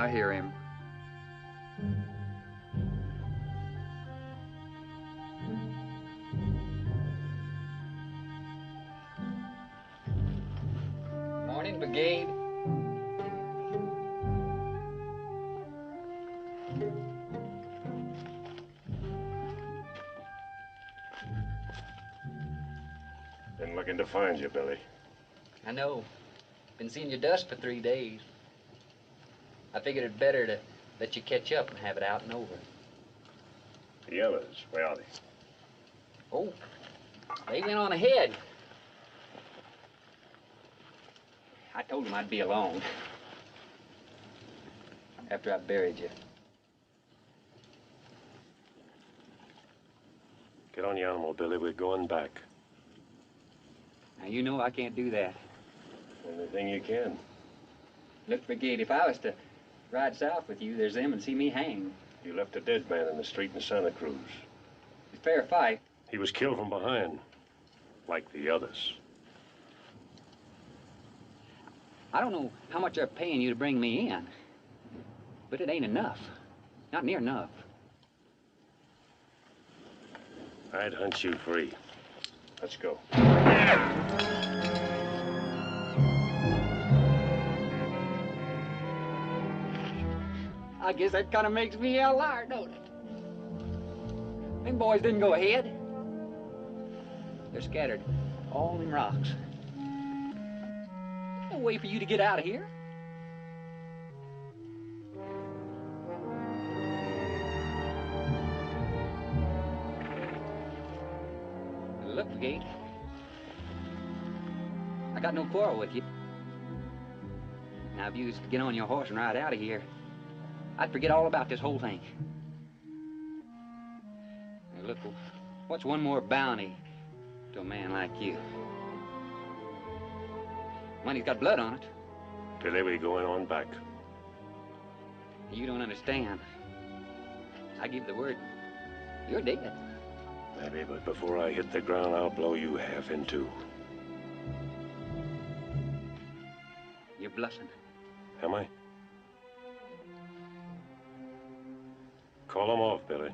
I hear him. Morning, Brigade. Been looking to find you, Billy. I know. Been seeing your dust for 3 days. I figured it better to let you catch up and have it out and over. The others, where are they? Oh, they went on ahead. I told them I'd be along after I buried you. Get on your animal, Billy. We're going back. Now, you know I can't do that. Anything you can. Look, Brigade, if I was to ride south with you, there's them and see me hanged. You left a dead man in the street in Santa Cruz. It's a fair fight. He was killed from behind, like the others. I don't know how much they're paying you to bring me in, but it ain't enough. Not near enough. I'd hunt you free. Let's go. I guess that kind of makes me a liar, don't it? Them boys didn't go ahead. They're scattered all them rocks. No way for you to get out of here. Look, Brigade, I got no quarrel with you. Now, if you was to get on your horse and ride out of here, I'd forget all about this whole thing. Now, look, what's one more bounty to a man like you? Money's got blood on it. Billy, we're going on back. You don't understand. I give the word, you're dead. Maybe, but before I hit the ground, I'll blow you half in two. You're bluffing. Am I? Call them off, Billy.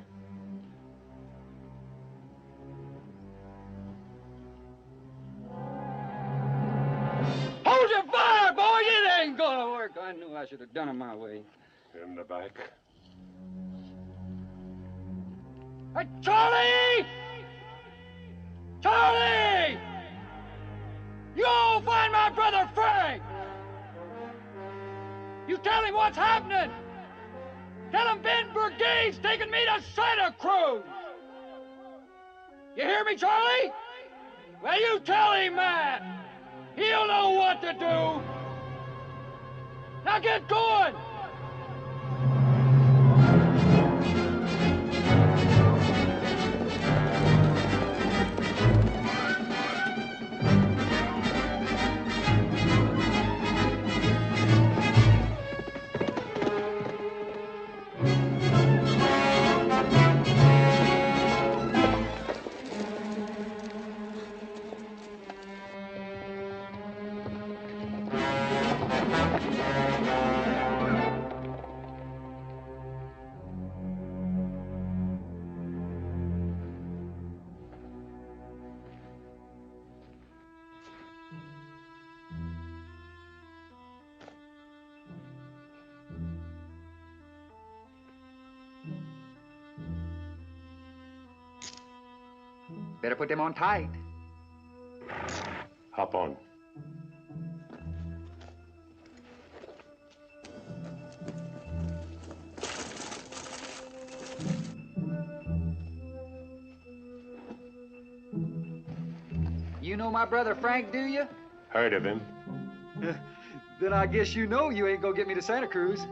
Hold your fire, boys! It ain't gonna work. I knew I should have done it my way. In the back. Hey, Charlie! Charlie! You go find my brother Frank! You tell him what's happening! Tell him Ben Brigade's taking me to Santa Cruz! You hear me, Charlie? Well, you tell him that! He'll know what to do! Now get going! Better put them on tight. Hop on. You know my brother Frank, do you? Heard of him. Then I guess you know you ain't gonna get me to Santa Cruz.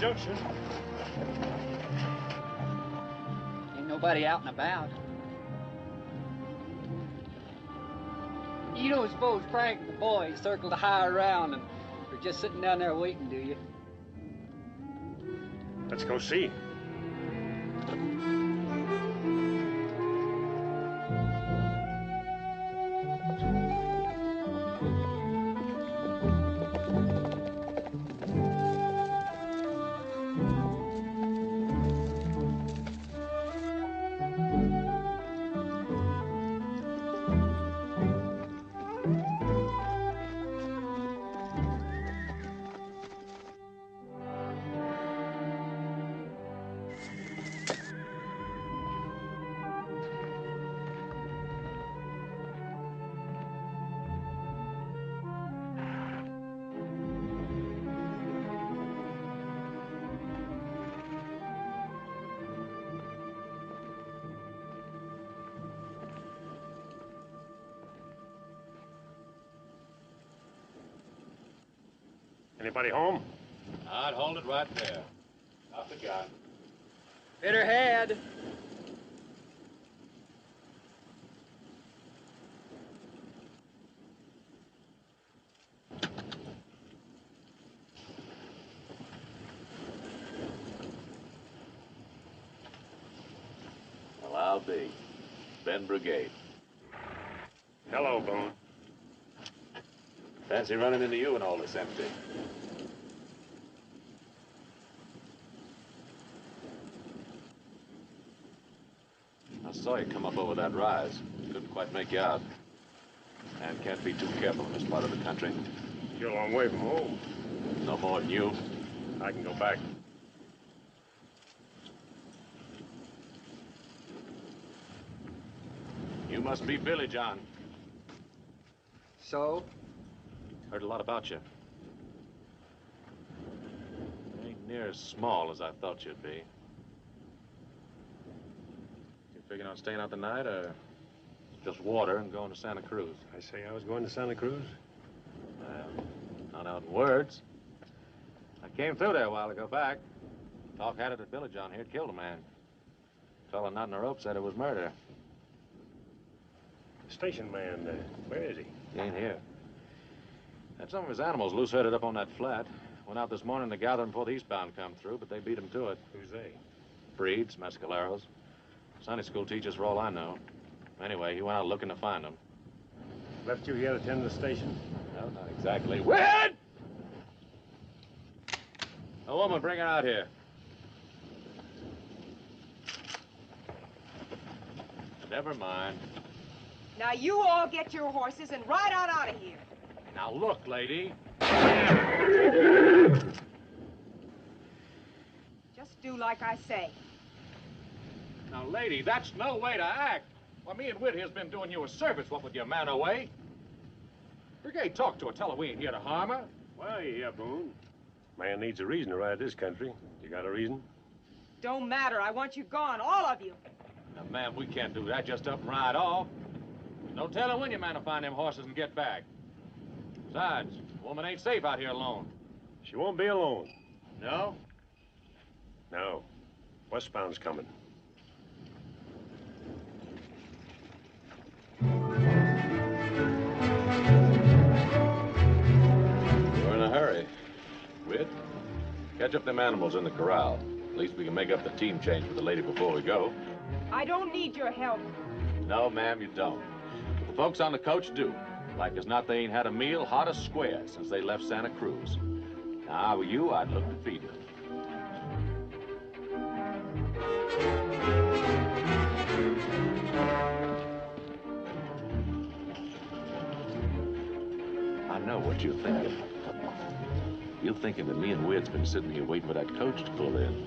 junction. Ain't nobody out and about. You don't suppose Frank and the boys circled the high around and are just sitting down there waiting, do you? Let's go see. Anybody home? I'd hold it right there. Up the guy. Hit her head. Well, I'll be. Ben Brigade. Hello, Boone. Fancy running into you and all this empty. I saw you come up over that rise. Couldn't quite make you out. And can't be too careful in this part of the country. You're a long way from home. No more than you. I can go back. You must be Billy John. So? Heard a lot about you. Ain't near as small as I thought you'd be. You figuring on staying out the night, or just water and going to Santa Cruz? I say I was going to Santa Cruz. Well, not out in words. I came through there a while ago back. Talk had it that Billy John here had killed a man. Fella not in the rope said it was murder. The station man, where is he? He ain't here. Had some of his animals loose-herded up on that flat. Went out this morning to gather them before the eastbound come through, but they beat him to it. Who's they? Breeds, mescaleros. Sunday school teachers for all I know. Anyway, he went out looking to find them. Left you here to tend the station? No, not exactly. Win! A woman, bring her out here. Never mind. Now you all get your horses and ride on out of here. Now look, lady. Just do like I say. Now, lady, that's no way to act. Why, me and Whit here's been doing you a service, what with your man away. Brigade, talk to her, tell her we ain't here to harm her. Well, yeah, Boone. Man needs a reason to ride this country. You got a reason? Don't matter. I want you gone, all of you. Now, ma'am, we can't do that. Just up and ride off. No telling when your man will find them horses and get back. Besides, the woman ain't safe out here alone. She won't be alone. No? No. Westbound's coming. We're in a hurry. Whit, catch up them animals in the corral. At least we can make up the team change with the lady before we go. I don't need your help. No, ma'am, you don't. But the folks on the coach do. Like as not, they ain't had a meal hot as square since they left Santa Cruz. Now, if I were you, I'd look to feed them. I know what you're thinking. You're thinking that me and Whit's been sitting here waiting for that coach to pull in.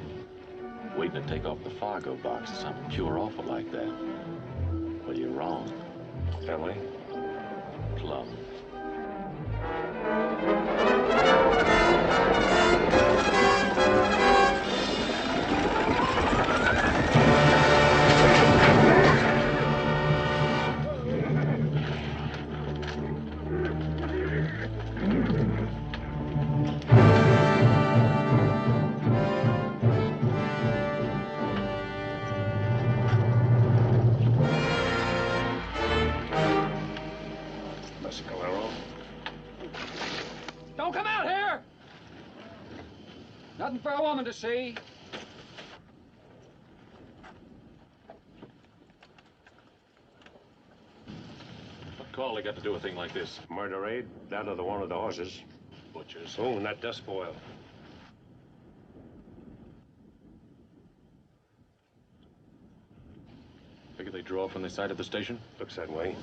Waiting to take off the Fargo box or something pure awful like that. Well, you're wrong. Tell me. Plum. Nothing for a woman to see. What call they got to do a thing like this? Murder raid, down to the one of the horses. Butchers. Oh, and that dust boil. Figure they drove from the side of the station? Looks that way.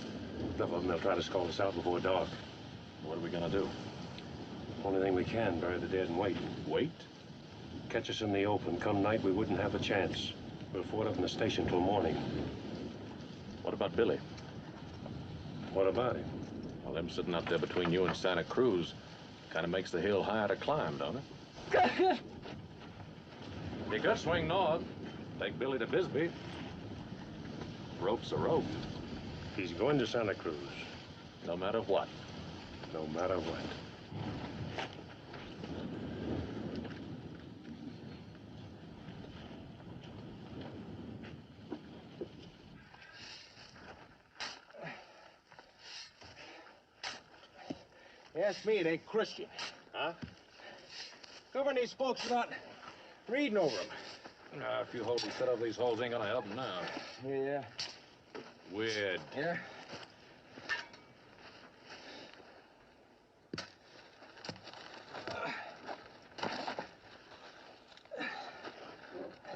Enough of them, they'll try to call us out before dark. What are we gonna do? Only thing we can, bury the dead and wait. Wait? Catch us in the open. Come night, we wouldn't have a chance. We'll ford up in the station till morning. What about Billy? What about him? Well, them sitting up there between you and Santa Cruz kind of makes the hill higher to climb, don't it? You could swing north, take Billy to Bisbee. Rope's a rope, He's going to Santa Cruz, no matter what. no matter what. Ask me, it ain't Christian. Huh? Covering these folks without reading over them. If you hold set up these holes, ain't gonna help them now. Yeah. Weird. Yeah?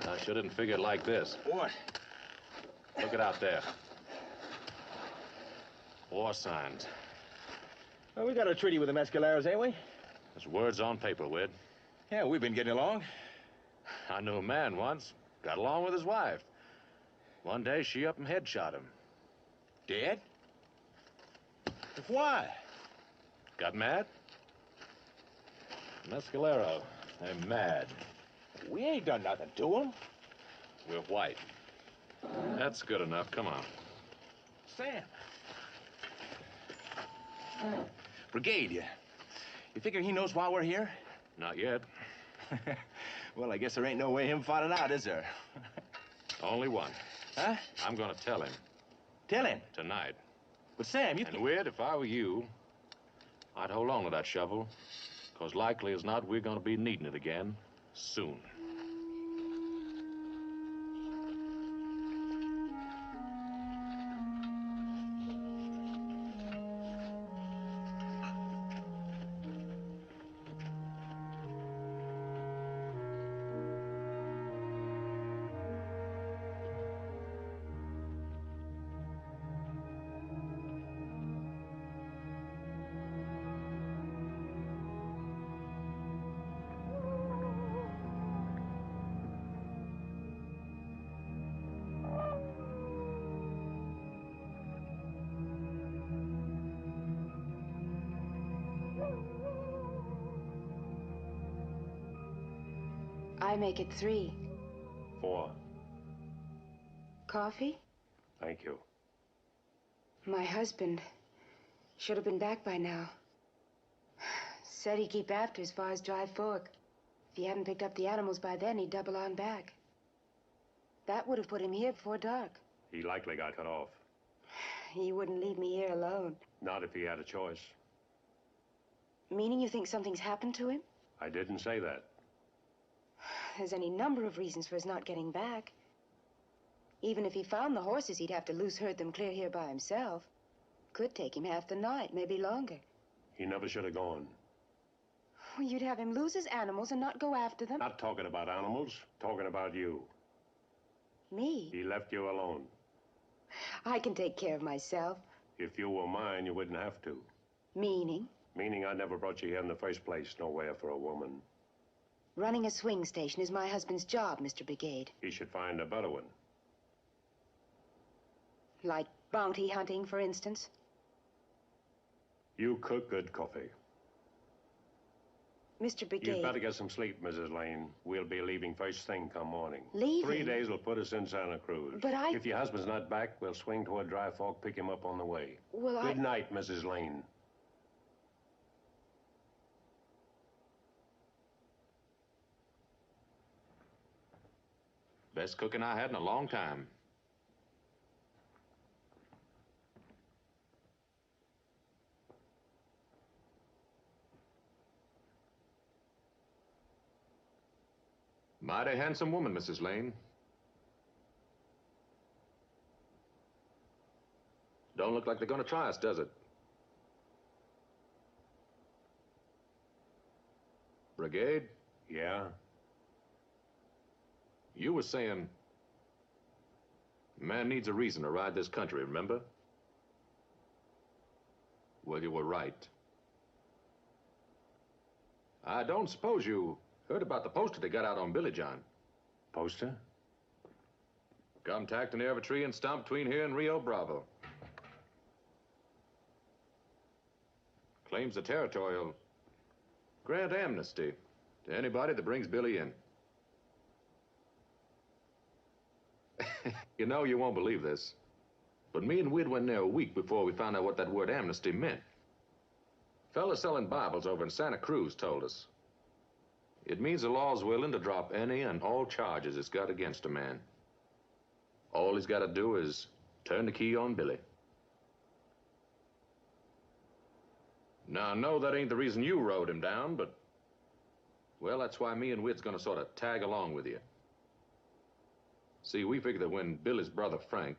I shouldn't figure it like this. What? Look it out there. War signs. Well, we got a treaty with the Mescaleros, ain't we? There's words on paper, Wid. Yeah, we've been getting along. I knew a man once. Got along with his wife. One day, she up and headshot him. Dead? Why? Got mad? Mescalero. They're mad. We ain't done nothing to him. We're white. That's good enough. Come on. Sam. Brigade, you figure he knows why we're here? Not yet. Well, I guess there ain't no way him finding out, is there? Only one. Huh? I'm gonna tell him Tell him. tonight. But Sam, you... And Wid, if I were you, I'd hold on to that shovel. Because likely as not, we're gonna be needing it again soon. I make it 3. 4. Coffee? Thank you. My husband should have been back by now. Said he'd keep after as far as Dry Fork. If he hadn't picked up the animals by then, he'd double on back. That would have put him here before dark. He likely got cut off. He wouldn't leave me here alone. Not if he had a choice. Meaning you think something's happened to him? I didn't say that. There's any number of reasons for his not getting back. Even if he found the horses, he'd have to loose herd them clear here by himself. Could take him half the night, maybe longer. He never should have gone. Well, you'd have him lose his animals and not go after them. Not talking about animals, talking about you. Me? He left you alone. I can take care of myself. If you were mine, you wouldn't have to. Meaning? Meaning I never brought you here in the first place, nowhere for a woman. Running a swing station is my husband's job, Mr. Brigade. He should find a better one. Like bounty hunting, for instance. You cook good coffee. Mr. Brigade... You'd better get some sleep, Mrs. Lane. We'll be leaving first thing come morning. Leaving? 3 days will put us in Santa Cruz. But I... If your husband's not back, we'll swing toward Dry Fork, pick him up on the way. Well, Good night, Mrs. Lane. Best cooking I had in a long time. Mighty handsome woman, Mrs. Lane. Don't look like they're gonna try us, does it? Brigade? Yeah? You were saying man needs a reason to ride this country, remember? Well, you were right. I don't suppose you heard about the poster they got out on Billy John. Poster? Come tacked near every tree and stomp between here and Rio Bravo. Claims the territorial grant amnesty to anybody that brings Billy in. You know, you won't believe this, but me and Wid went there a week before we found out what that word amnesty meant. Fella selling Bibles over in Santa Cruz told us. It means the law's willing to drop any and all charges it's got against a man. All he's got to do is turn the key on Billy. Now, I know that ain't the reason you rode him down, but, well, that's why me and Wid's gonna sort of tag along with you. See, we figure that when Billy's brother Frank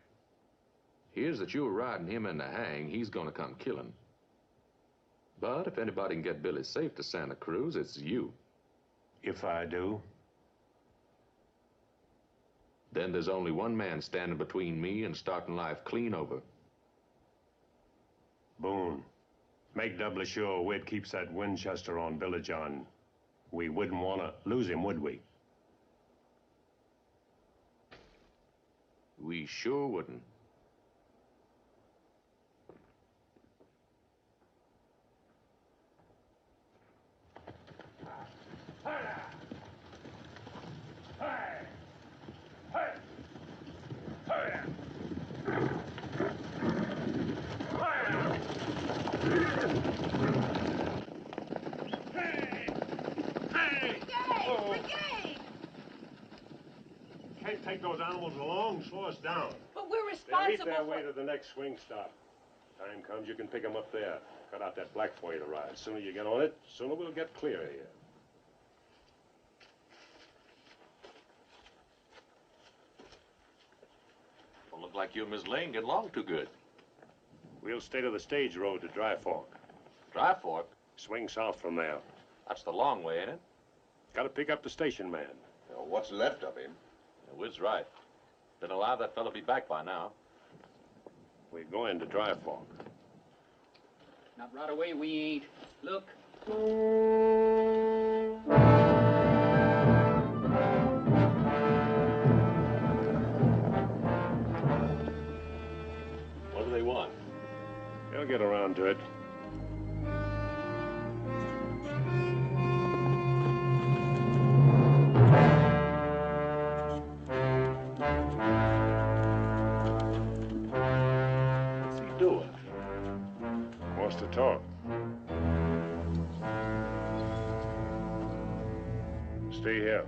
hears that you were riding him in the hang, he's gonna come killing. But if anybody can get Billy safe to Santa Cruz, it's you. If I do? Then there's only one man standing between me and starting life clean over. Boone, make doubly sure Wid keeps that Winchester on Billy John. We wouldn't want to lose him, would we? We sure wouldn't. Can't take those animals along, slow us down. But we're They'll eat responsible their for... way to the next swing stop. Time comes, you can pick them up there. Cut out that black for you to ride. Sooner you get on it, sooner we'll get clear of here. Don't look like you and Miss Lane get along too good. We'll stay to the stage road to Dry Fork. Dry Fork? Swing south from there. That's the long way, ain't it? Gotta pick up the station man. Now, what's left of him? Wid's right. Been alive, that fella be back by now. We're going to Dry Fork. Not right away, we ain't. Look. What do they want? They'll get around to it. What's he doing? Wants to talk. Stay here.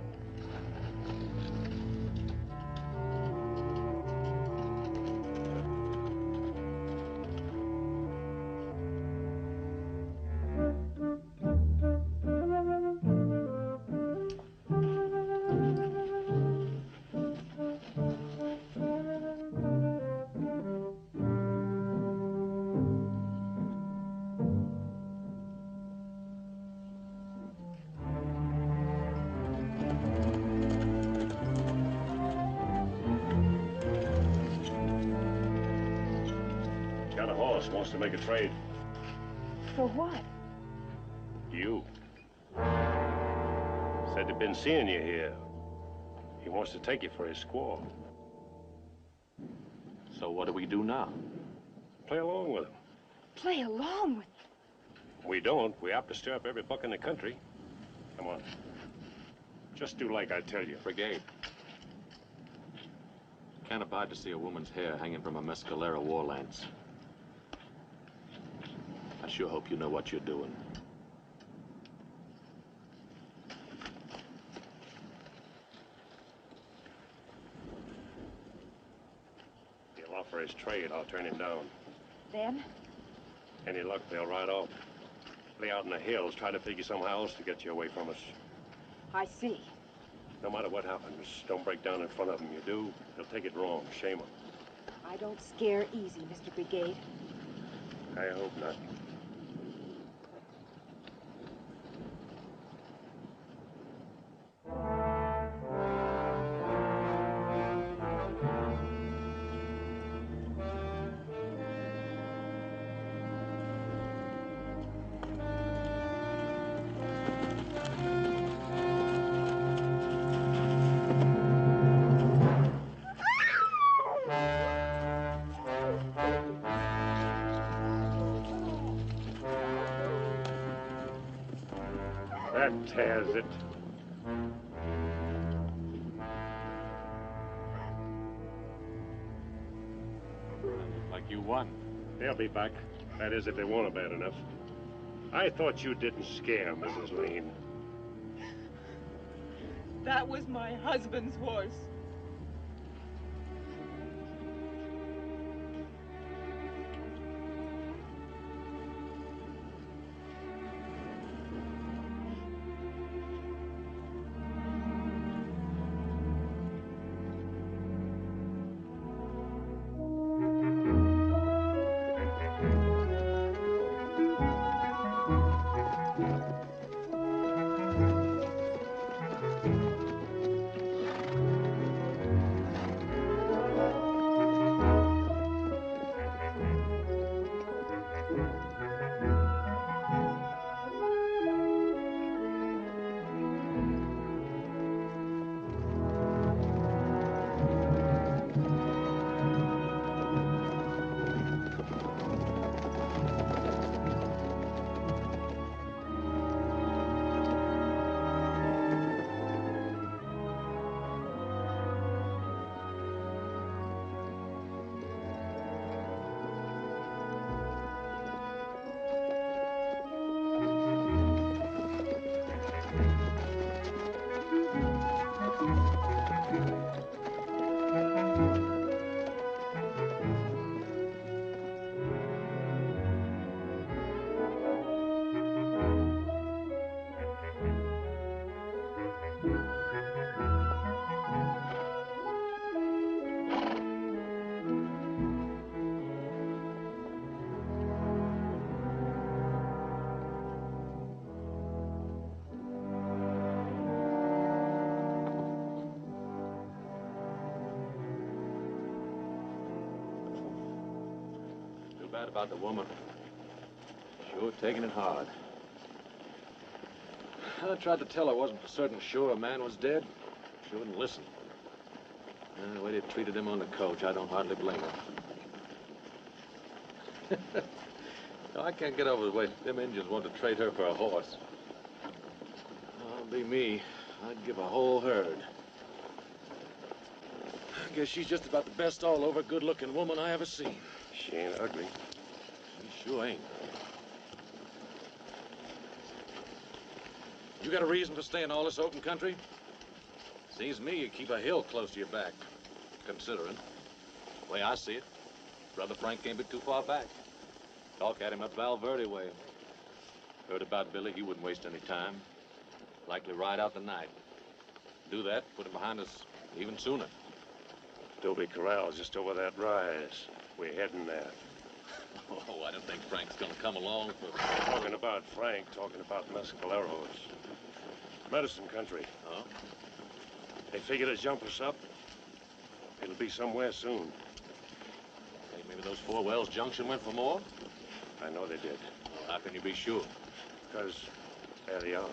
Got a horse, wants to make a trade. For what? You. Said they've been seeing you here. He wants to take you for his squaw. So what do we do now? Play along with him. Play along with... We don't. We have to stir up every buck in the country. Come on. Just do like I tell you. Brigade. Can't abide to see a woman's hair hanging from a mescalera war lance. I sure hope you know what you're doing. He'll offer his trade. I'll turn him down. Then? Any luck, they'll ride off. Play out in the hills, try to figure somehow else to get you away from us. I see. No matter what happens, don't break down in front of them. You do, they'll take it wrong. Shame them. I don't scare easy, Mr. Brigade. I hope not. That tears it. Like you won. They'll be back. That is, if they want it bad enough. I thought you didn't scare, Mrs. Lane. That was my husband's horse. Bad about the woman. Sure taking it hard. I tried to tell her I wasn't for certain sure a man was dead. She wouldn't listen. And the way they treated him on the coach, I don't hardly blame her. I can't get over the way them Indians want to trade her for a horse. Oh, be me, I'd give a whole herd. I guess she's just about the best all-over good-looking woman I ever seen. She ain't ugly. She sure ain't. You got a reason for staying all this open country? Seems to me you keep a hill close to your back, considering. The way I see it, Brother Frank can't be too far back. Talk at him up Val Verde way. Heard about Billy, he wouldn't waste any time. Likely ride out the night. Do that, put him behind us even sooner. Adobe Corral's just over that rise. We're heading there. Oh, I don't think Frank's gonna come along for... Talking about Frank, talking about mescaleros. Medicine country. Oh? They figure to jump us up. It'll be somewhere soon. Think maybe those Four Wells Junction went for more? I know they did. Well, how can you be sure? Because there they are.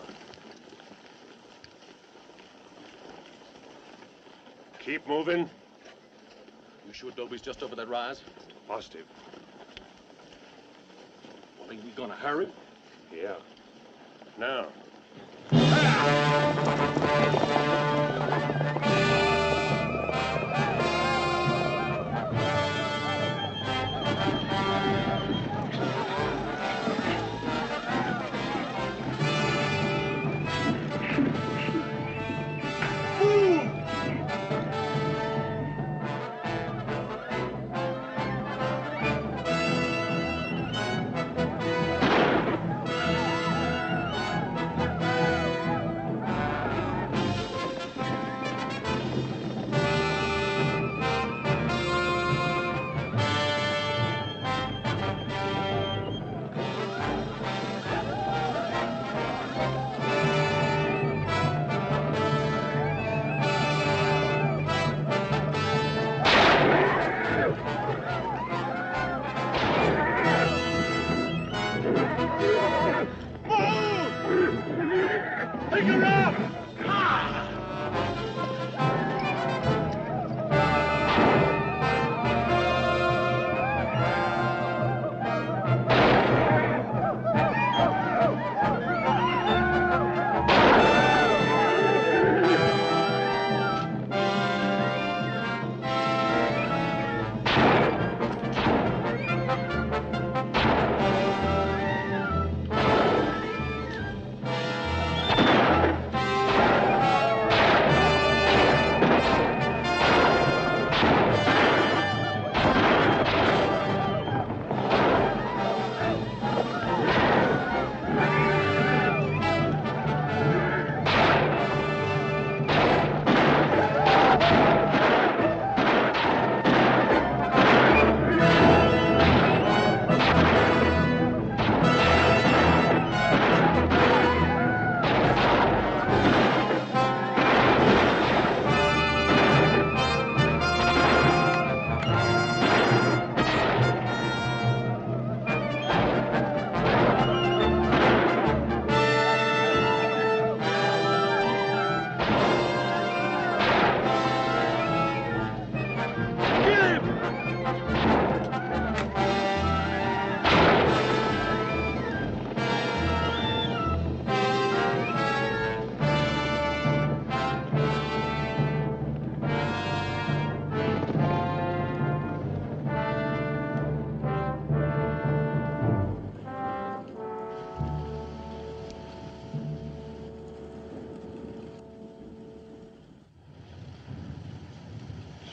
Keep moving. You sure Dobie's just over that rise? Positive. Well, ain't we gonna hurry? Yeah. Now.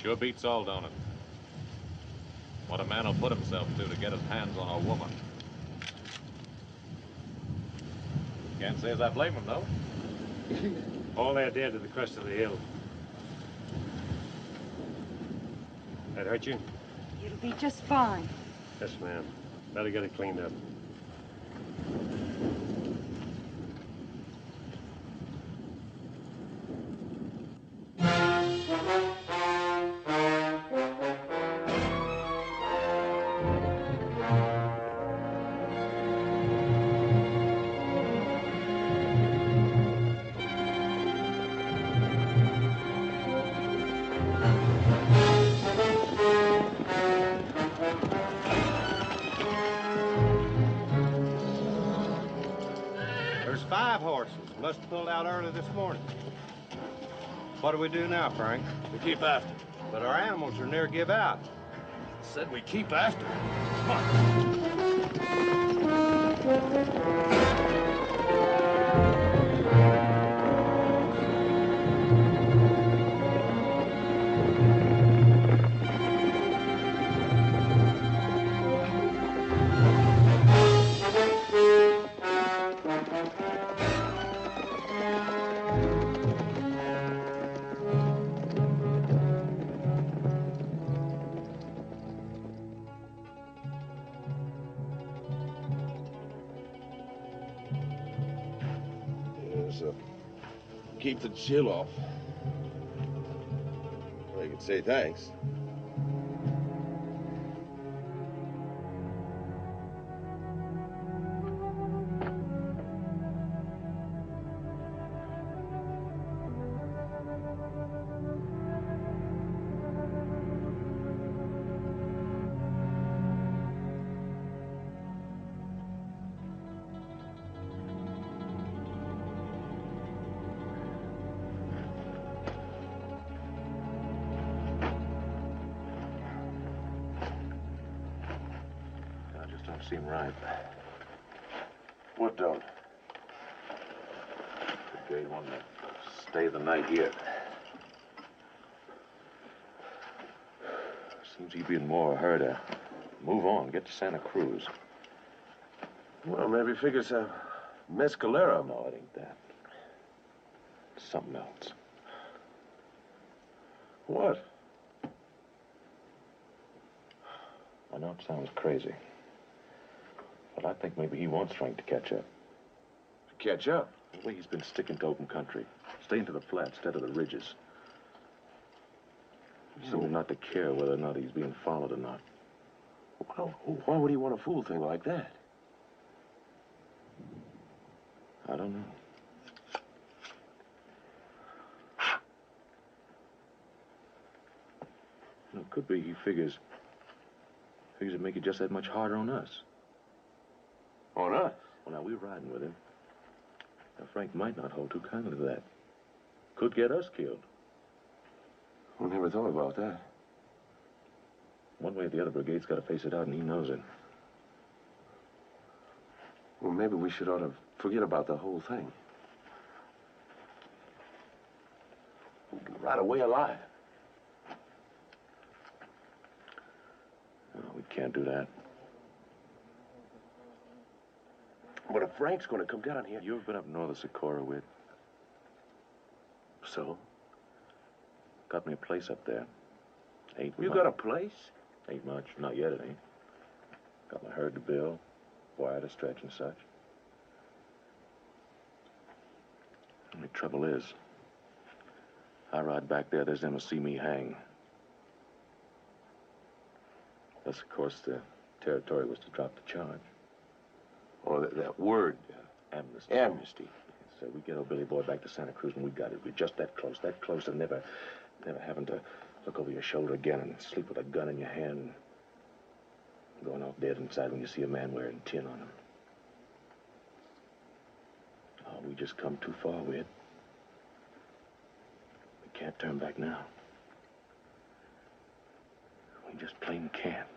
Sure beats all, don't it? What a man will put himself to get his hands on a woman. Can't say as I blame him, though. All they're dead to the crest of the hill. That hurt you? It'll be just fine. Yes, ma'am. Better get it cleaned up. There's 5 horses. Must have pulled out early this morning. What do we do now, Frank? We keep after. But our animals are near give out. Said we keep after. Come on. Keep the chill off. Well, you could say thanks. Seem right. What don't? The brigade wanted to stay the night here. Seems he'd be in more hurry to move on, get to Santa Cruz. Well, maybe figures a mescalero. No, it ain't that. It's something else. What? I know it sounds crazy. But I think maybe he wants Frank to catch up. Catch up? The way he's been sticking to open country. Staying to the flats instead of the ridges. He seems not to care whether or not he's being followed or not. Well, why would he want a fool thing like that? I don't know. It could be he figures it'd make it just that much harder on us. On us? Well, now, we're riding with him. Now, Frank might not hold too kindly to that. Could get us killed. I never thought about that. One way or the other, brigade's got to face it out, and he knows it. Well, maybe we ought to forget about the whole thing. We can ride away alive. No, we can't do that. But if Frank's going to come down here... You've been up north of Socorro with. So? Got me a place up there. You got a place? Ain't much. Not yet, it ain't. Got my herd to build, wire to stretch and such. Only trouble is, I ride back there, there's them to see me hang. Thus, of course, the territory was to drop the charge. Oh, that word. Amnesty. Amnesty. So we get old Billy Boy back to Santa Cruz, and we got it. We're just that close to never having to look over your shoulder again and sleep with a gun in your hand, going off dead inside when you see a man wearing tin on him. Oh, we just come too far with it. We can't turn back now. We just plain can't.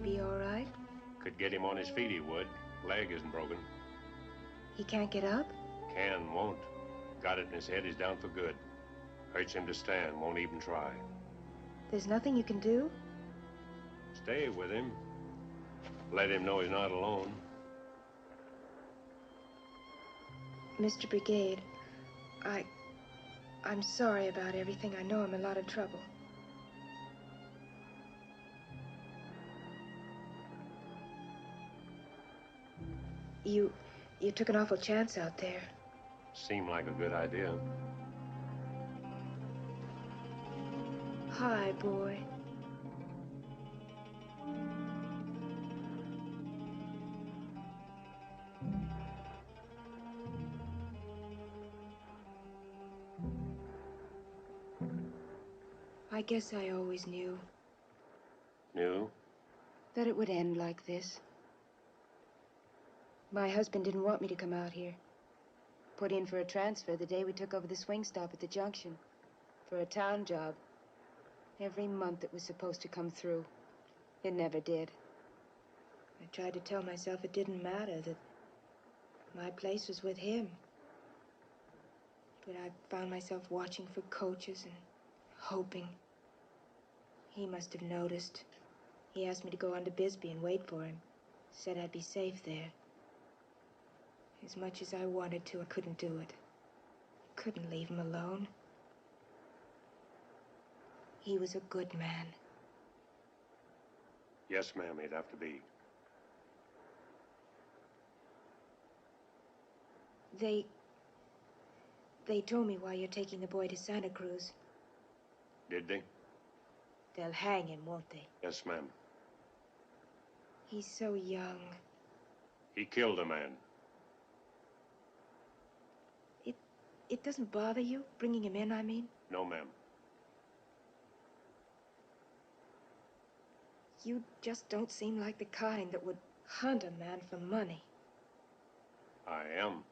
be all right? Could get him on his feet, he would. Leg isn't broken. He can't get up? Can, won't. Got it in his head, he's down for good. Hurts him to stand, won't even try. There's nothing you can do? Stay with him. Let him know he's not alone. Mr. Brigade, I'm sorry about everything. I know I'm in a lot of trouble. You took an awful chance out there. Seemed like a good idea. Hi, boy. I guess I always knew. Knew? That it would end like this. My husband didn't want me to come out here. Put in for a transfer the day we took over the swing stop at the junction. For a town job. Every month it was supposed to come through. It never did. I tried to tell myself it didn't matter, that my place was with him. But I found myself watching for coaches and hoping. He must have noticed. He asked me to go on to Bisbee and wait for him. Said I'd be safe there. As much as I wanted to, I couldn't do it. Couldn't leave him alone. He was a good man. Yes, ma'am, he'd have to be. They told me why you're taking the boy to Santa Cruz. Did they? They'll hang him, won't they? Yes, ma'am. He's so young. He killed a man. It doesn't bother you, bringing him in, I mean? No, ma'am. You just don't seem like the kind that would hunt a man for money. I am.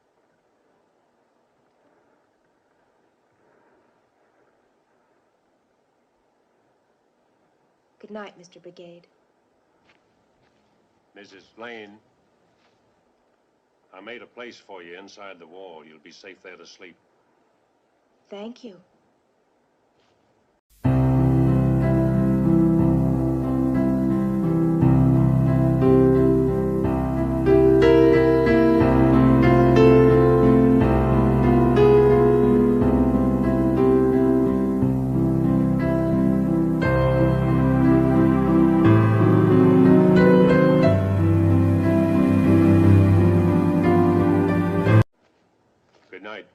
Good night, Mr. Brigade. Mrs. Lane, I made a place for you inside the wall. You'll be safe there to sleep. Thank you. Good night.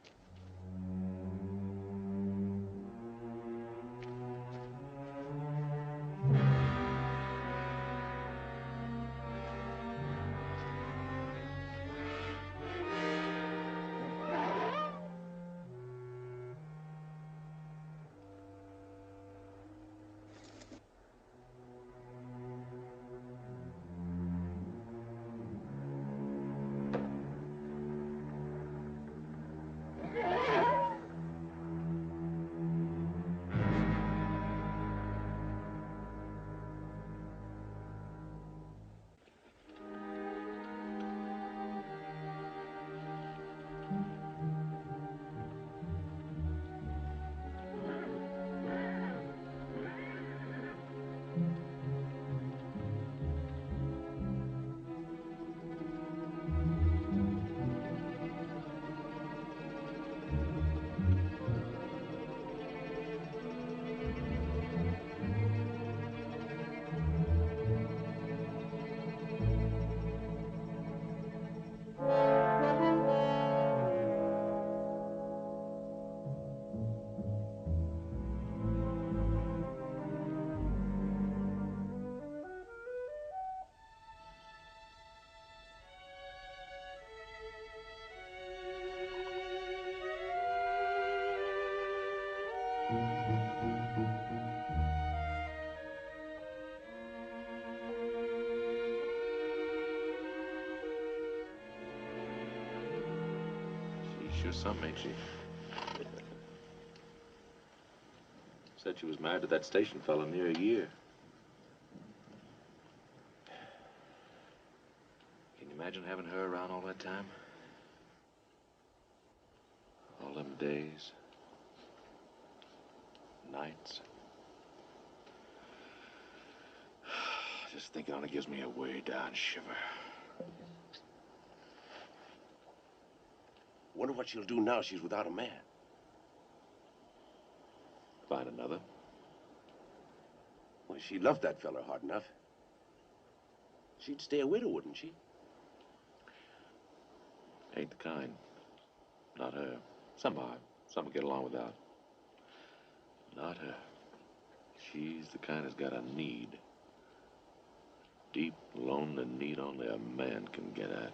Sure something, ain't she? Said she was married to that station fellow near a year. Imagine having her around all that time. All them days. Nights. Just thinking on it gives me a way down shiver. Wonder what she'll do now she's without a man. Find another. Well, she loved that fella hard enough. She'd stay a widow, wouldn't she? Ain't the kind. Not her. Some are. Some will get along without. Not her. She's the kind that's got a need. Deep, lonely need only a man can get at.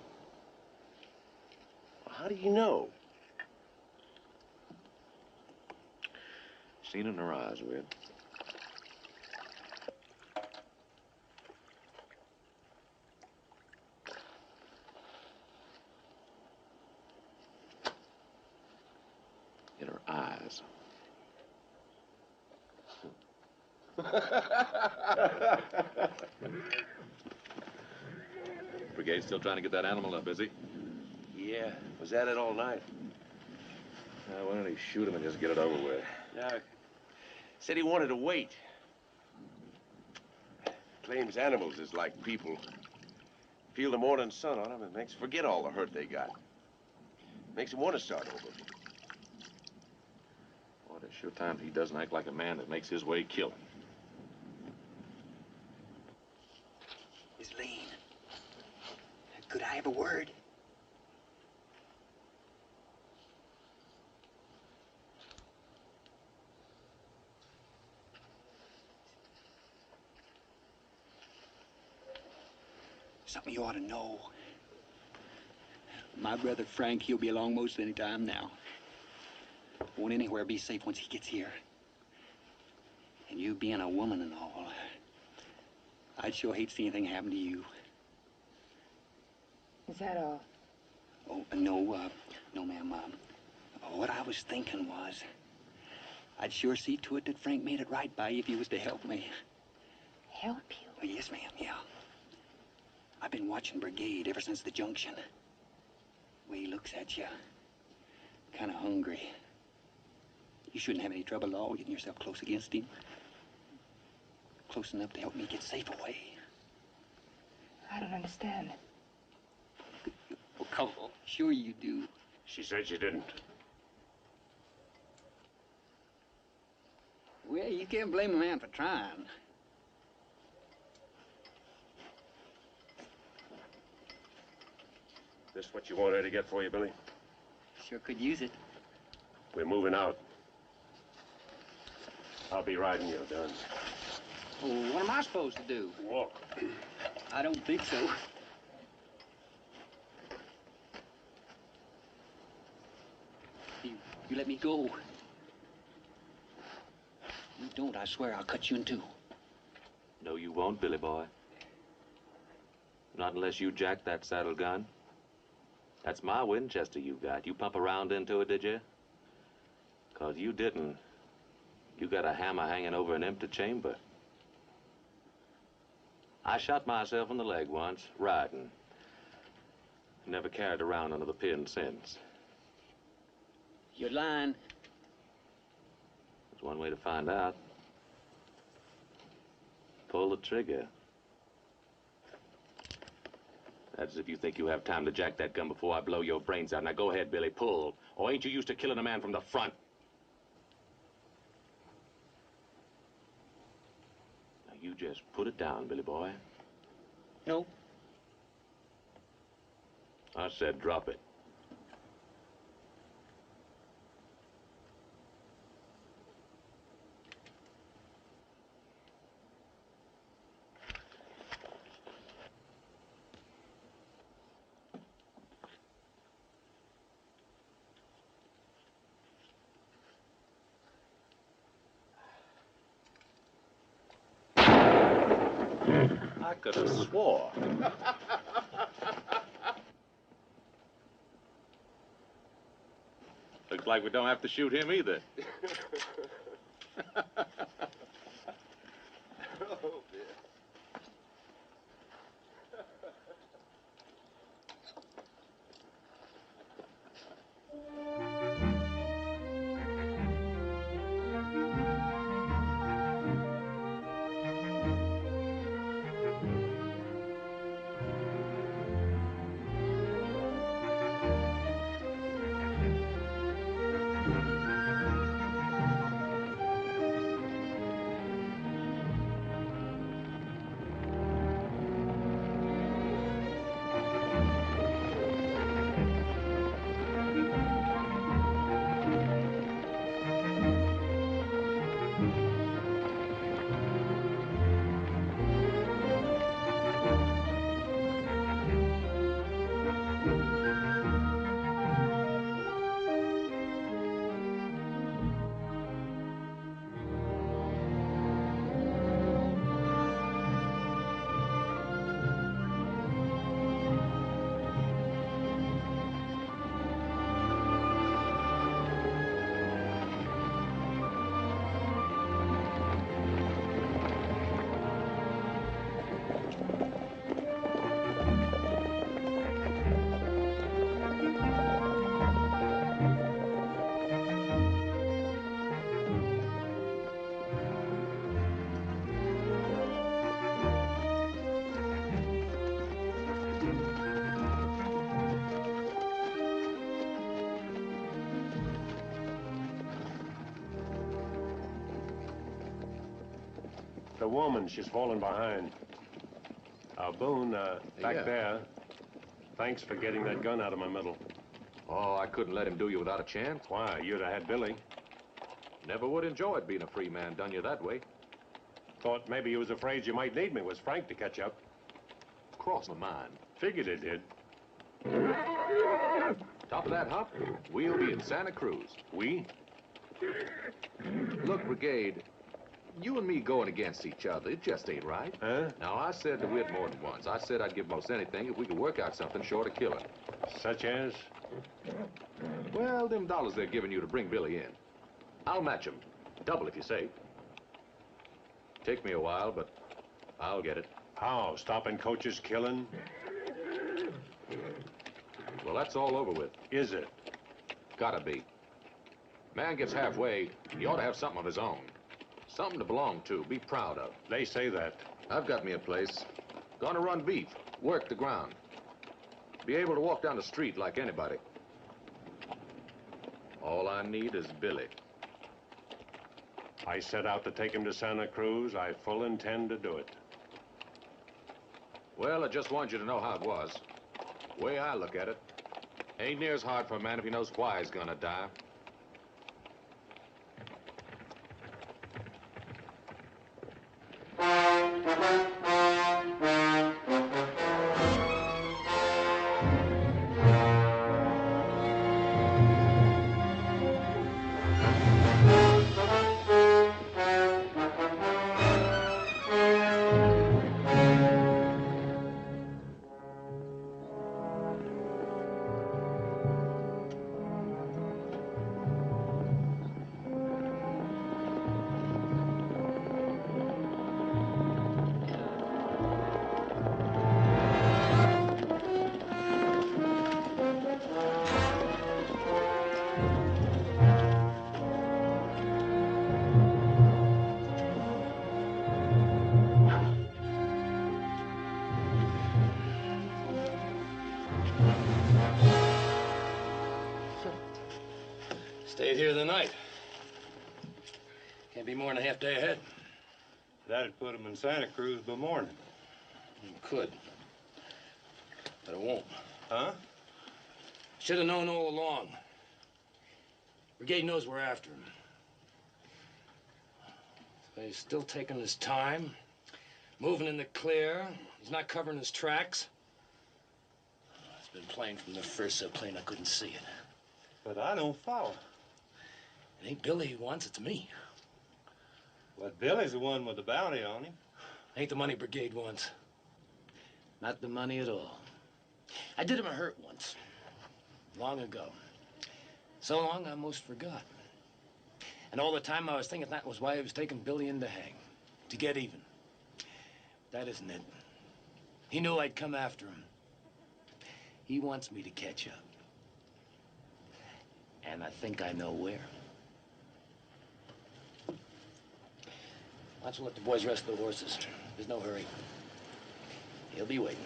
Well, how do you know? Seen in her eyes, Weird. In her eyes. Brigade's still trying to get that animal up, is he? Yeah, was at it all night. Why don't he shoot him and just get it over with? Yeah, said he wanted to wait. Claims animals is like people. Feel the morning sun on them, it makes them forget all the hurt they got. Makes them want to start over. Boy, there's sure times he doesn't act like a man that makes his way killing. Miss Lane, could I have a word? Something you ought to know. My brother Frank, he'll be along most any time now. Won't anywhere be safe once he gets here. And you being a woman and all, I'd sure hate to see anything happen to you. Is that all? Oh, no, no, ma'am. What I was thinking was, I'd sure see to it that Frank made it right by you if you was to help me. Help you? Oh, yes, ma'am, yeah. I've been watching Brigade ever since the junction. The way he looks at you, kind of hungry. You shouldn't have any trouble at all getting yourself close against him. Close enough to help me get safe away. I don't understand. Well, come on. Sure you do. She said she didn't. Well, you can't blame a man for trying. This what you want her to get for you, Billy? Sure could use it. We're moving out. I'll be riding you, Dunn. Well, what am I supposed to do? Walk. I don't think so. You let me go. You don't, I swear I'll cut you in two. No, you won't, Billy boy. Not unless you jack that saddle gun. That's my Winchester you got. You pump around into it, did you? 'Cause you didn't. You got a hammer hanging over an empty chamber. I shot myself in the leg once, riding. Never carried around under the pin since. You're lying. There's one way to find out. Pull the trigger. That's if you think you have time to jack that gun before I blow your brains out. Now go ahead, Billy, pull. Or ain't you used to killing a man from the front? Now you just put it down, Billy boy. No. I said drop it. I could have swore. Looks like we don't have to shoot him either. the woman. She's fallen behind. Boone, back Yeah. there. Thanks for getting that gun out of my middle. Oh, I couldn't let him do you without a chance. Why? You'd have had Billy. Never would enjoy it being a free man done you that way. Thought maybe you was afraid you might need me. Was Frank to catch up? Crossed my mind. Figured it did. Top of that hop, we'll be in Santa Cruz. We? Look, Brigade, you and me going against each other, it just ain't right. Huh? Now, I said to Whit more than once. I said I'd give most anything if we could work out something short of killing. Such as? Well, them dollars they're giving you to bring Billy in. I'll match 'em. Double if you say. Take me a while, but I'll get it. How? Stopping coaches killing? Well, that's all over with. Is it? Gotta be. Man gets halfway, he ought to have something of his own. Something to belong to, be proud of. They say that. I've got me a place. Gonna run beef, work the ground. Be able to walk down the street like anybody. All I need is Billy. I set out to take him to Santa Cruz. I full intend to do it. Well, I just want you to know how it was. Way I look at it, ain't near as hard for a man if he knows why he's gonna die. Stayed here the night. Can't be more than a half day ahead. That'd put him in Santa Cruz by morning. Could. But it won't. Huh? Should have known all along. Brigade knows we're after him. But he's still taking his time, moving in the clear. He's not covering his tracks. It's been plain from the first so plain I couldn't see it. But I don't follow. It ain't Billy he wants, it's me. But Billy's the one with the bounty on him. Ain't the money Brigade wants. Not the money at all. I did him a hurt once, long ago. So long, I almost forgot. And all the time I was thinking that was why he was taking Billy in to hang, to get even. That isn't it. He knew I'd come after him. He wants me to catch up. And I think I know where. Why don't you let the boys rest their horses? There's no hurry. He'll be waiting.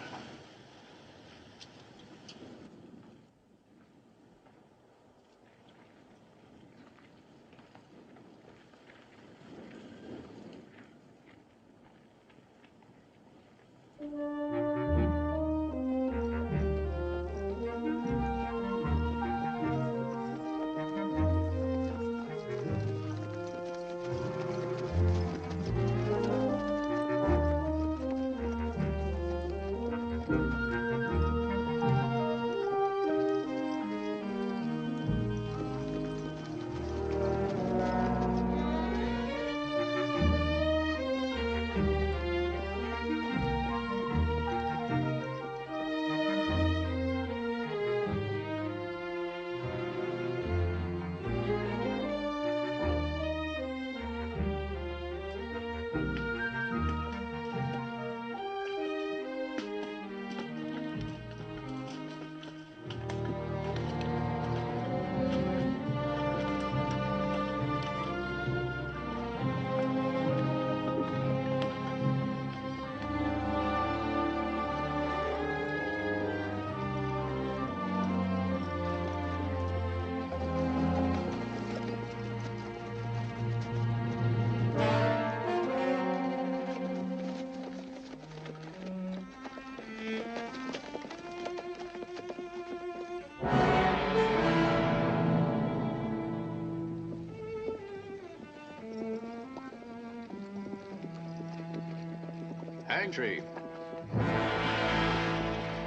Hang tree.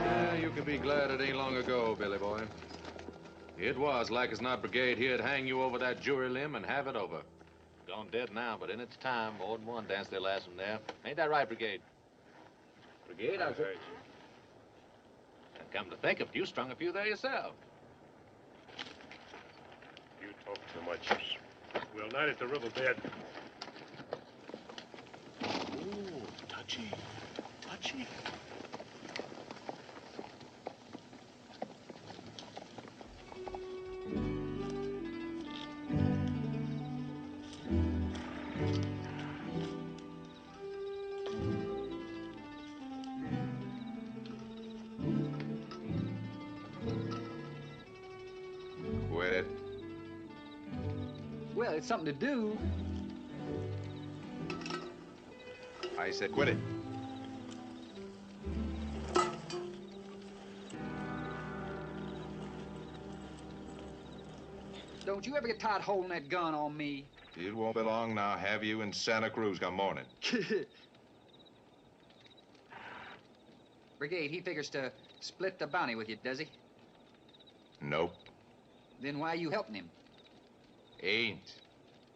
Yeah, you can be glad it ain't long ago, Billy boy. It was like as not brigade here'd hang you over that jury limb and have it over. Gone dead now, but in its time, more than one danced their last one there. Ain't that right, Brigade? Brigade, I heard you. And come to think of it, you strung a few there yourself. You talk too much. We'll night at the riverbed. Ooh, touchy. Touchy. Quit it. Well, it's something to do. I said quit it. Don't you ever get tired holding that gun on me? It won't be long now. Have you in Santa Cruz come morning. Brigade, he figures to split the bounty with you, does he? Nope. Then why are you helping him? Ain't.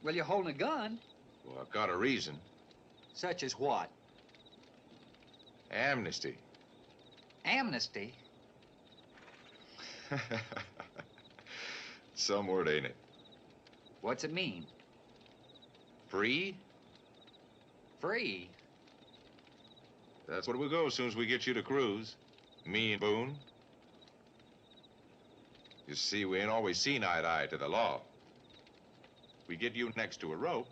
Well, you're holding a gun. Well, I've got a reason. Such as what? Amnesty. Amnesty? Some word, ain't it? What's it mean? Free? Free? That's what we'll go as soon as we get you to Cruz. Me and Boone. You see, we ain't always seen eye to eye to the law. We get you next to a rope,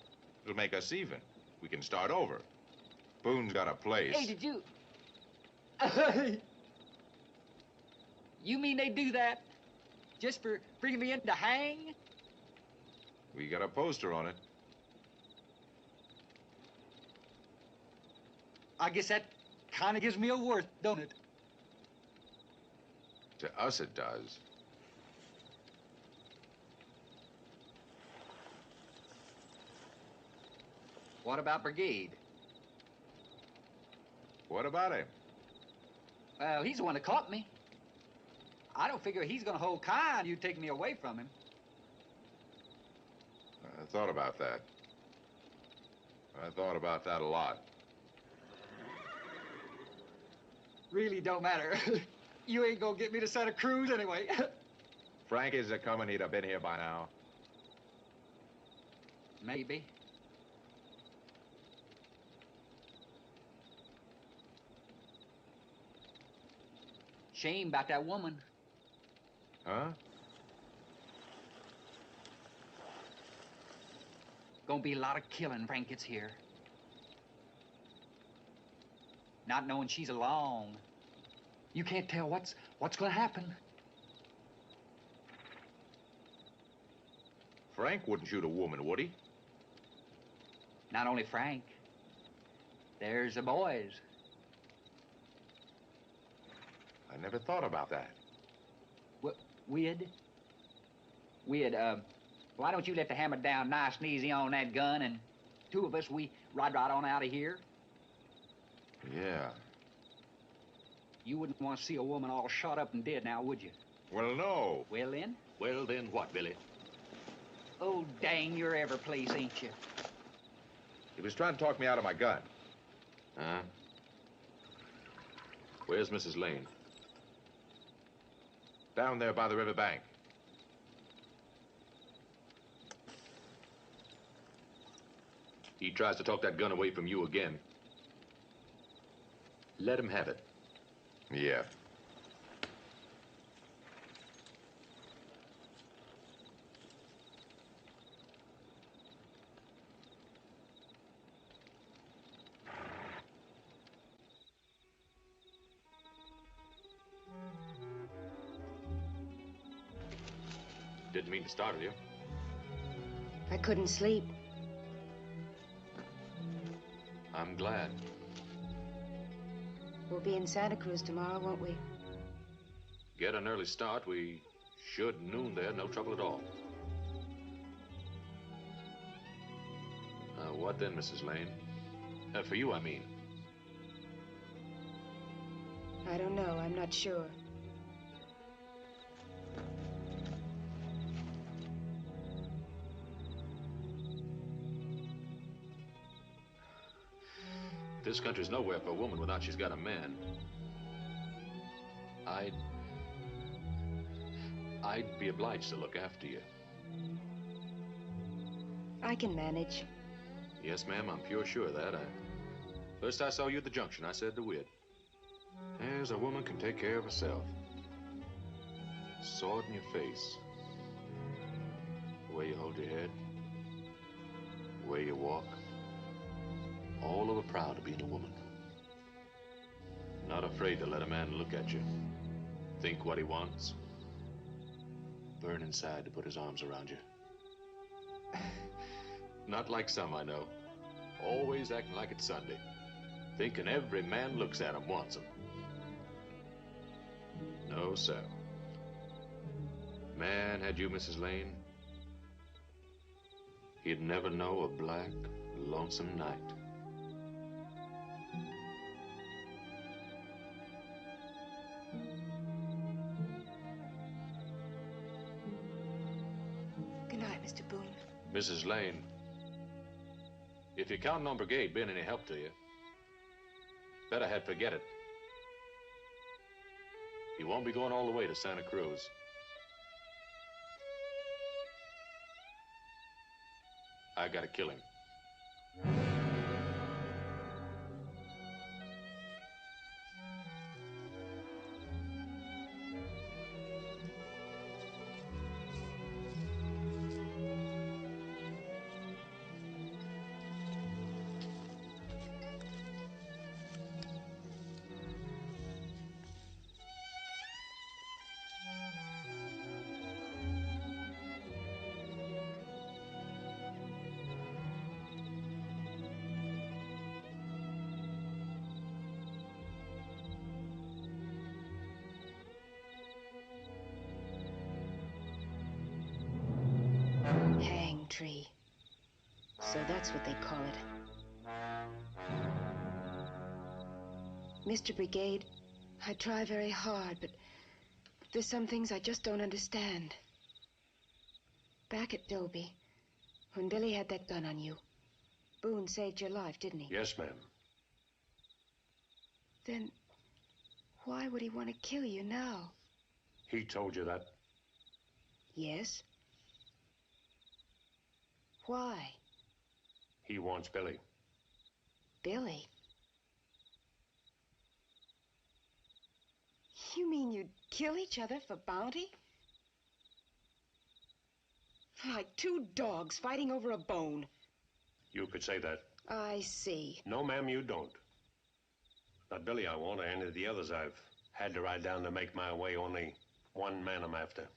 it'll make us even. We can start over. Boone's got a place. Hey, did you... You mean they do that just for bringing me in to hang? We got a poster on it. I guess that kind of gives me a worth, don't it? To us, it does. What about Brigade? What about him? Well, he's the one that caught me. I don't figure he's gonna hold kind you take me away from him. I thought about that. I thought about that a lot. Really don't matter. You ain't gonna get me to Santa Cruz anyway. Frank is a-coming. He'd have been here by now. Maybe. Shame about that woman. Huh? Gonna be a lot of killing Frank gets here. Not knowing she's along. You can't tell what's gonna happen. Frank wouldn't shoot a woman, would he? Not only Frank. There's the boys. I never thought about that. We'd, why don't you let the hammer down nice and easy on that gun, and two of us, we ride right on out of here? Yeah. You wouldn't want to see a woman all shot up and dead now, would you? Well, no. Well, then? Well, then what, Billy? Oh, dang, you're every place, ain't you? He was trying to talk me out of my gun. Huh? Where's Mrs. Lane? Down there by the river bank. He tries to talk that gun away from you again. Let him have it. Yeah. Didn't mean to startle you. I couldn't sleep. I'm glad. We'll be in Santa Cruz tomorrow, won't we? Get an early start. We should noon there, no trouble at all. What then, Mrs. Lane? For you, I mean. I don't know. I'm not sure. This country's nowhere for a woman without she's got a man. I'd be obliged to look after you. I can manage. Yes, ma'am, I'm pure sure of that. First I saw you at the junction, I said to Whit, there's a woman can take care of herself. Saw it in your face. The way you hold your head. The way you walk. All over proud of being a woman. Not afraid to let a man look at you. Think what he wants. Burn inside to put his arms around you. Not like some I know. Always acting like it's Sunday. Thinking every man looks at him wants him. No, sir. Man, had you, Mrs. Lane, he'd never know a black, lonesome night. Good night, Mr. Boone. Mrs. Lane, if you're counting on Brigade being any help to you, better had forget it. He won't be going all the way to Santa Cruz. I gotta kill him. Hang tree. So that's what they call it. Mr. Brigade, I try very hard, but there's some things I just don't understand. Back at Dobie, when Billy had that gun on you, Boone saved your life, didn't he? Yes, ma'am. Then why would he want to kill you now? He told you that? Yes. Why? He wants Billy. Billy? You mean you'd kill each other for bounty? Like two dogs fighting over a bone. You could say that. I see. No, ma'am, you don't. Not Billy I want, or any of the others I've had to ride down to make my way. Only one man I'm after.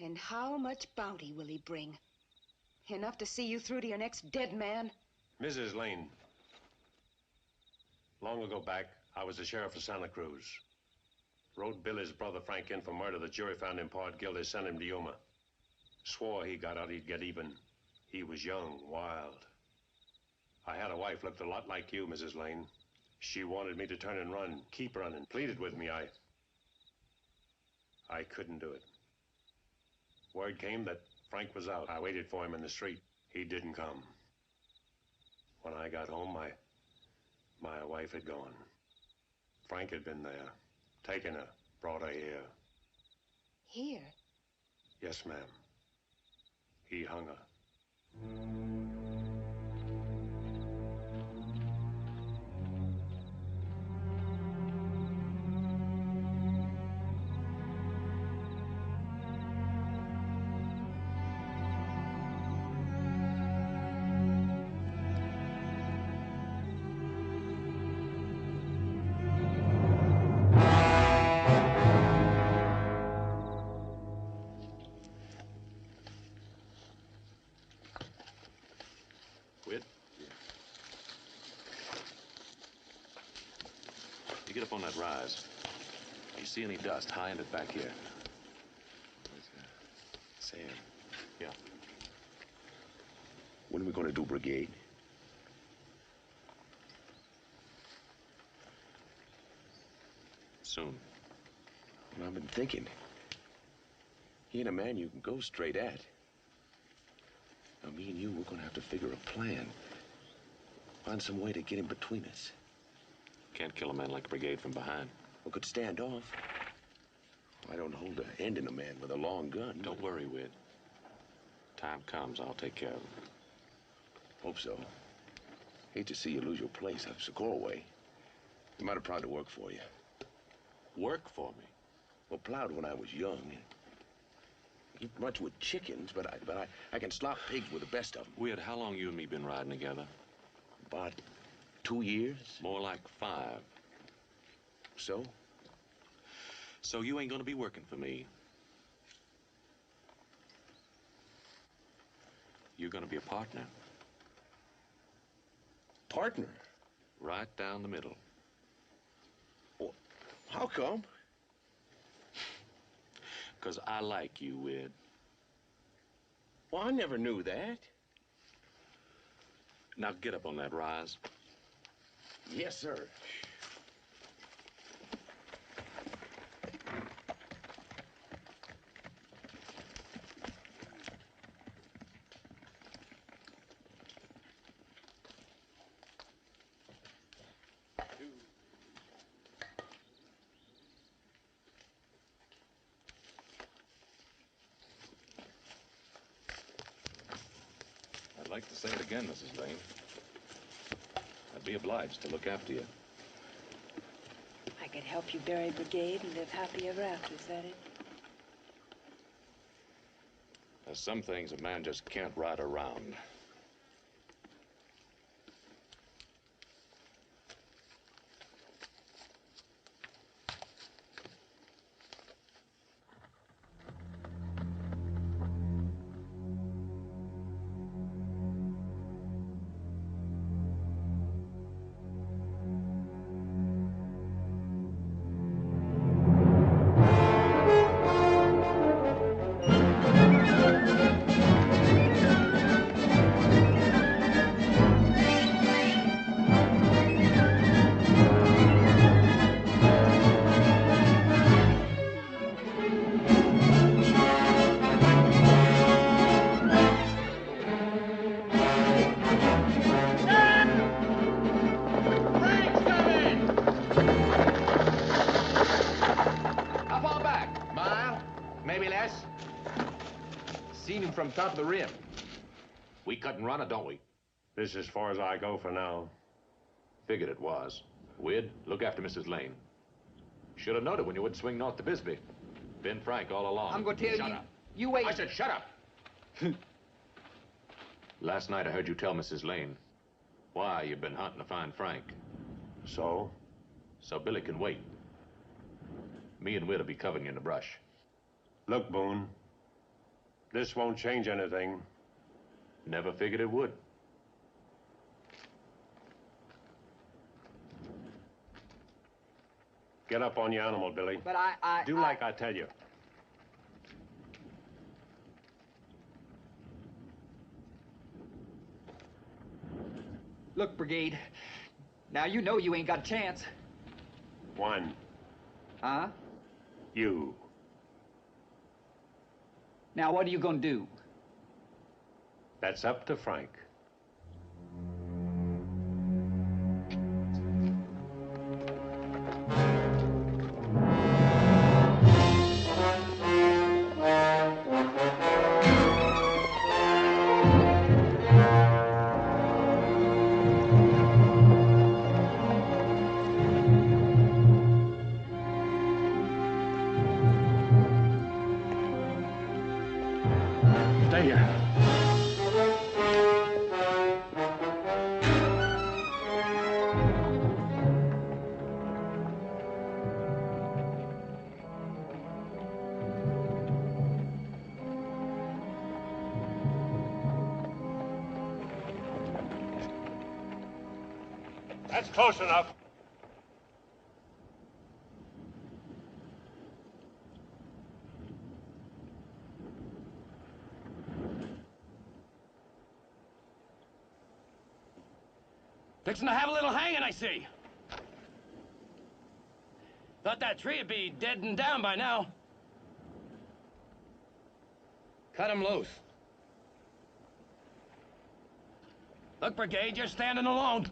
And how much bounty will he bring? Enough to see you through to your next dead man? Mrs. Lane. Long ago back, I was the sheriff of Santa Cruz. Wrote Billy's brother Frank in for murder. The jury found him part guilty, sent him to Yuma. Swore he got out he'd get even. He was young, wild. I had a wife looked a lot like you, Mrs. Lane. She wanted me to turn and run, keep running, pleaded with me. I couldn't do it. Word came that Frank was out. I waited for him in the street. He didn't come. When I got home, my wife had gone. Frank had been there, taken her, brought her here. Here? Yes, ma'am. He hung her. You get up on that rise. You see any dust, high end it back here. Sam. Yeah. When are we going to do Brigade? soon? Well, I've been thinking. He ain't a man you can go straight at. Now, me and you, we're gonna have to figure a plan. Find some way to get him between us. Can't kill a man like Brigade from behind. We could stand off. I don't hold a hand in a man with a long gun. Don't worry, Whit. Time comes, I'll take care of him. Hope so. Hate to see you lose your place up Socorro way. You might have tried to work for you. Work for me? Well, plowed when I was young. Eat much with chickens, but I can slop pigs with the best of them. Whit, how long you and me been riding together? About 2 years. More like 5. So? So you ain't gonna be working for me. You're gonna be a partner. Partner? Right down the middle. Well, how come? 'Cause I like you, Whit. Well, I never knew that. Now get up on that rise. Yes, sir. I'd like to say it again, Mrs. Lane. I'd be obliged to look after you. I could help you bury Brigade and live happy ever after, is that it? There's some things a man just can't ride around. From top of the rim. We cut and run it, don't we? This is as far as I go for now. Figured it was. Whit, look after Mrs. Lane. Should have known it when you would swing north to Bisbee. Been Frank all along. I'm going to tell Shut you. up. You wait. I said shut up. Last night I heard you tell Mrs. Lane why you've been hunting to find Frank. So? So Billy can wait. Me and Whit will be covering you in the brush. Look, Boone. This won't change anything. Never figured it would. Get up on your animal, Billy. But Do like I tell you. Look, Brigade. Now you know you ain't got a chance. One. Huh? You. Now what are you gonna do? That's up to Frank. Stay here. That's close enough. Fixing to have a little hanging, I see. Thought that tree would be dead and down by now. Cut him loose. Look, Brigade, you're standing alone.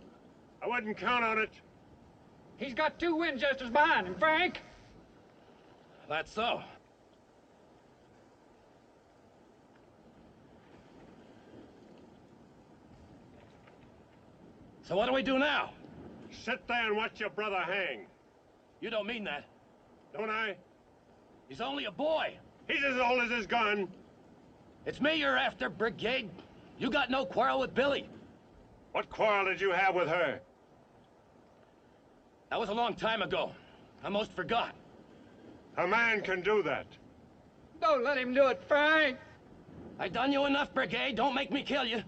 I wouldn't count on it. He's got 2 Winchesters behind him, Frank. That's so. So what do we do now? Sit there and watch your brother hang. You don't mean that. Don't I? He's only a boy. He's as old as his gun. It's me you're after, Brigade. You got no quarrel with Billy. What quarrel did you have with her? That was a long time ago. I most forgot. A man can do that. Don't let him do it, Frank. I done you enough, Brigade. Don't make me kill you.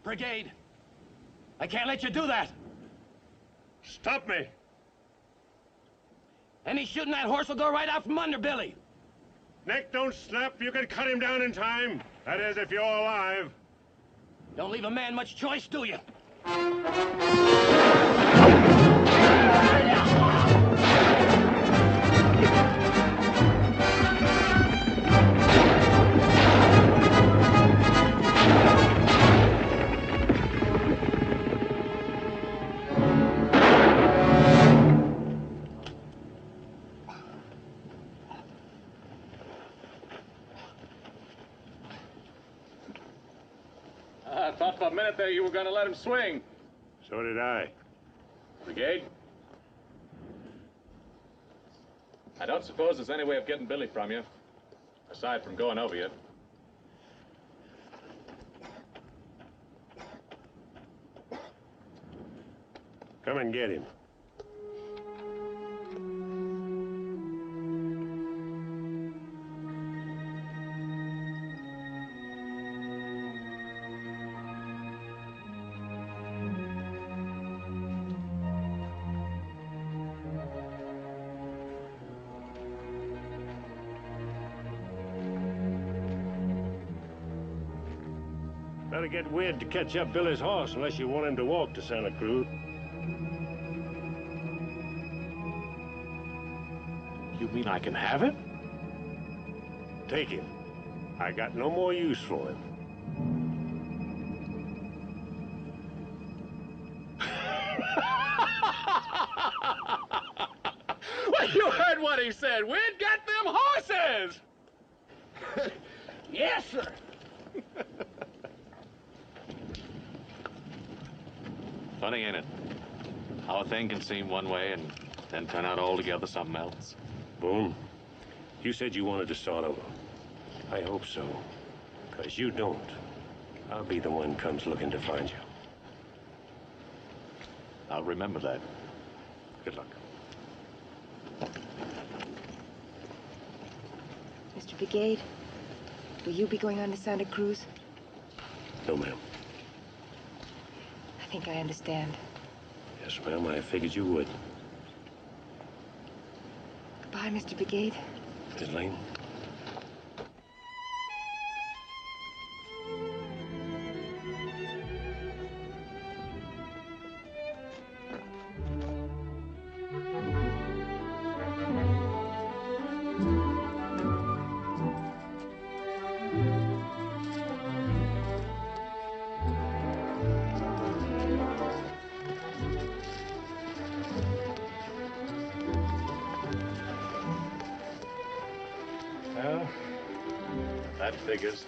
Brigade, I can't let you do that. Stop me. Any shooting that horse will go right out from under Billy. Neck don't snap. You can cut him down in time. That is, if you're alive. Don't leave a man much choice, do you? I thought for a minute there you were going to let him swing. So did I. Brigade? I don't suppose there's any way of getting Billy from you, aside from going over you. Come and get him. Better get Wid to catch up Billy's horse unless you want him to walk to Santa Cruz. You mean I can have him? Take him. I got no more use for him. Well, you heard what he said. We'd get them horses! Yes, sir. Funny, ain't it? How a thing can seem one way and then turn out altogether something else. Boone, you said you wanted to start over. I hope so. Because you don't. I'll be the one comes looking to find you. I'll remember that. Good luck. Mr. Brigade, will you be going on to Santa Cruz? No, ma'am. I think I understand. Yes, ma'am, I figured you would. Goodbye, Mr. Brigade. Miss Lane. Well, that figures.